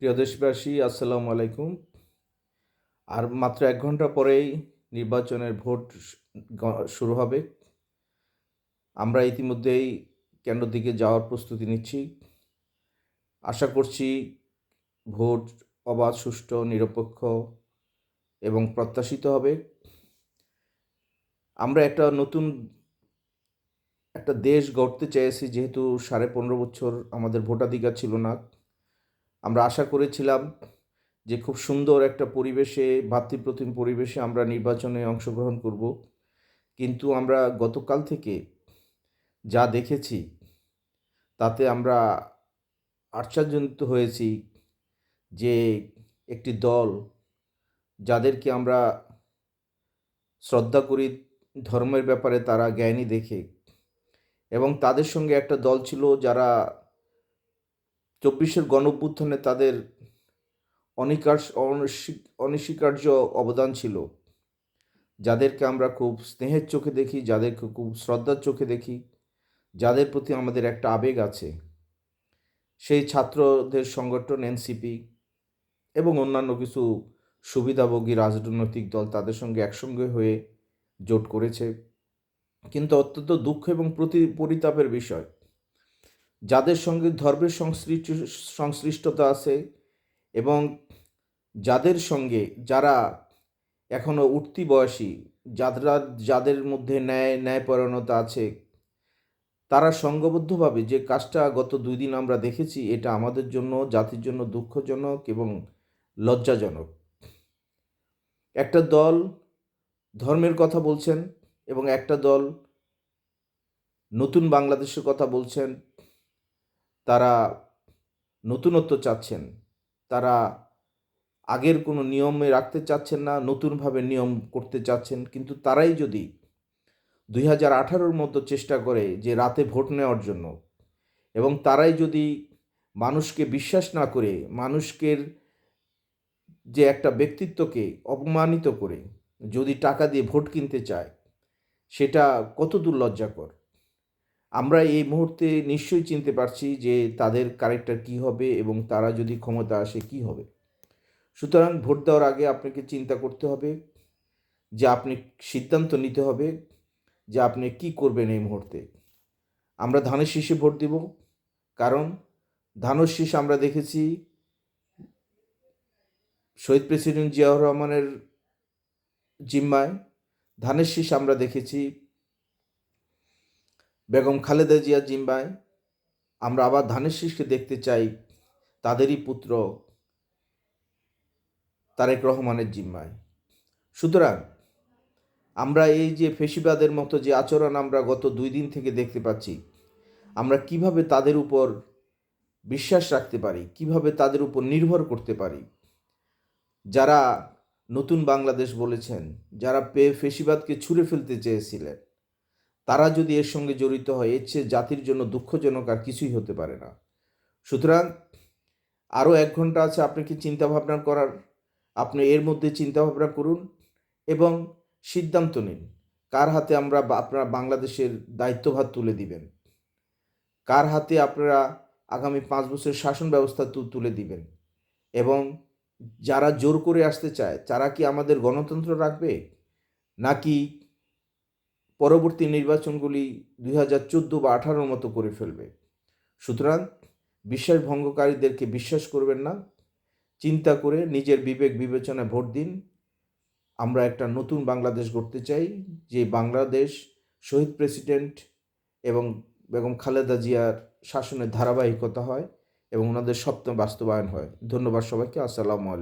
প্রিয় দেশবাসী, আসসালামু আলাইকুম। আর মাত্র ১ ঘন্টা পরেই নির্বাচনের ভোট শুরু হবে। আমরা ইতিমধ্যেই কেন্দ্রের দিকে যাওয়ার প্রস্তুতি নিচ্ছি। আশা করছি ভোট অবাধ, সুষ্ঠু, নিরপেক্ষ এবং প্রত্যাশিত হবে। আমরা নতুন একটা দেশ গড়তে চেয়েছি, যেহেতু ১৫.৫ বছর আমাদের ভোটাধিকার ছিল না। আমরা আশা করেছিলাম যে খুব সুন্দর একটা পরিবেশে, ভ্রাতৃপ্রতিম পরিবেশে আমরা নির্বাচনে অংশগ্রহণ করব। কিন্তু আমরা গতকাল থেকে যা দেখেছি তাতে আমরা আশ্চর্যান্বিত হয়েছি যে একটি দল, যাদেরকে আমরা শ্রদ্ধা করি ধর্মের ব্যাপারে, তারা জ্ঞানী দেখে, এবং তাদের সঙ্গে একটা দল ছিল যারা ২৪-এর গণঅভ্যুত্থানে তাদের অনস্বীকার্য অবদান ছিল, যাদেরকে আমরা খুব স্নেহের চোখে দেখি, যাদেরকে খুব শ্রদ্ধার চোখে দেখি, যাদের প্রতি আমাদের একটা আবেগ আছে, সেই ছাত্রদের সংগঠন এনসিপি এবং অন্যান্য কিছু সুবিধাভোগী রাজনৈতিক দল তাদের সঙ্গে একসঙ্গে হয়ে জোট করেছে। কিন্তু অত্যন্ত দুঃখ এবং পরিতাপের বিষয়, যাদের সঙ্গে ধর্মের সংশ্লিষ্টতা আছে এবং যারা এখনও উঠতি বয়সী, যাদের মধ্যে ন্যায়পরায়ণতা আছে, তারা সংঘবদ্ধভাবে যে কাজটা গত ২ দিন আমরা দেখেছি, এটা আমাদের জন্য, জাতির জন্য দুঃখজনক এবং লজ্জাজনক। একটা দল ধর্মের কথা বলছেন এবং একটা দল নতুন বাংলাদেশের কথা বলছেন। তারা নতুনত্ব চাচ্ছেন, তারা আগের কোনো নিয়মে রাখতে চাচ্ছেন না, নতুনভাবে নিয়ম করতে চাচ্ছেন। কিন্তু তারাই যদি ২০১৮-র মতো চেষ্টা করে যে রাতে ভোট নেওয়ার জন্য, এবং তারাই যদি মানুষকে বিশ্বাস না করে, মানুষকে যে একটা ব্যক্তিত্বকে অপমানিত করে যদি টাকা দিয়ে ভোট কিনতে চায়, সেটা কতদূর লজ্জাকর। আমরা এই মুহূর্তে নিশ্চয়ই চিনতে পারছি যে তাদের ক্যারেক্টার কী হবে এবং তারা যদি ক্ষমতা আসে কী হবে। সুতরাং ভোট দেওয়ার আগে আপনাকে চিন্তা করতে হবে, যে আপনি সিদ্ধান্ত নিতে হবে যে আপনি কী করবেন এই মুহূর্তে। আমরা ধানের শীষে ভোট দিব, কারণ ধানের শীষ আমরা দেখেছি শহীদ প্রেসিডেন্ট জিয়াউর রহমানের জিম্মায়, ধানের শীষ আমরা দেখেছি বেগম খালেদা জিয়ার জিম্মায়। আমরা আবার ধানের শীষকে দেখতে চাই তাদেরই পুত্র তারেক রহমানের জিম্মায়। সুতরাং আমরা এই যে ফেসিবাদের মতো যে আচরণ আমরা গত ২ দিন থেকে দেখতে পাচ্ছি, আমরা কিভাবে তাদের উপর বিশ্বাস রাখতে পারি, কিভাবে তাদের উপর নির্ভর করতে পারি? যারা নতুন বাংলাদেশ বলেছেন, যারা ফেসিবাদকে ছুঁড়ে ফেলতে চেয়েছিলেন, তারা যদি এর সঙ্গে জড়িত হয়, এর চেয়ে জাতির জন্য দুঃখজনক আর কিছুই হতে পারে না। সুতরাং আরও ১ ঘন্টা আছে আপনাকে চিন্তাভাবনা করার। আপনি এর মধ্যে চিন্তাভাবনা করুন এবং সিদ্ধান্ত নিন কার হাতে আপনারা বাংলাদেশের দায়িত্বভার তুলে দিবেন, কার হাতে আপনারা আগামী ৫ বছরের শাসন ব্যবস্থা তুলে দিবেন। এবং যারা জোর করে আসতে চায়, তারা কি আমাদের গণতন্ত্র রাখবে, নাকি পরবর্তী নির্বাচনগুলি ২০১৪ বা ২০১৮-র মতো করে ফেলবে? সুতরাং বিশ্বাস ভঙ্গকারীদেরকে বিশ্বাস করবেন না। চিন্তা করে নিজের বিবেক বিবেচনায় ভোট দিন। আমরা একটা নতুন বাংলাদেশ গড়তে চাই, যে বাংলাদেশ শহীদ প্রেসিডেন্ট এবং বেগম খালেদা জিয়ার শাসনের ধারাবাহিকতা হয় এবং ওনাদের স্বপ্ন বাস্তবায়ন হয়। ধন্যবাদ সবাইকে। আসসালামু আলাইকুম।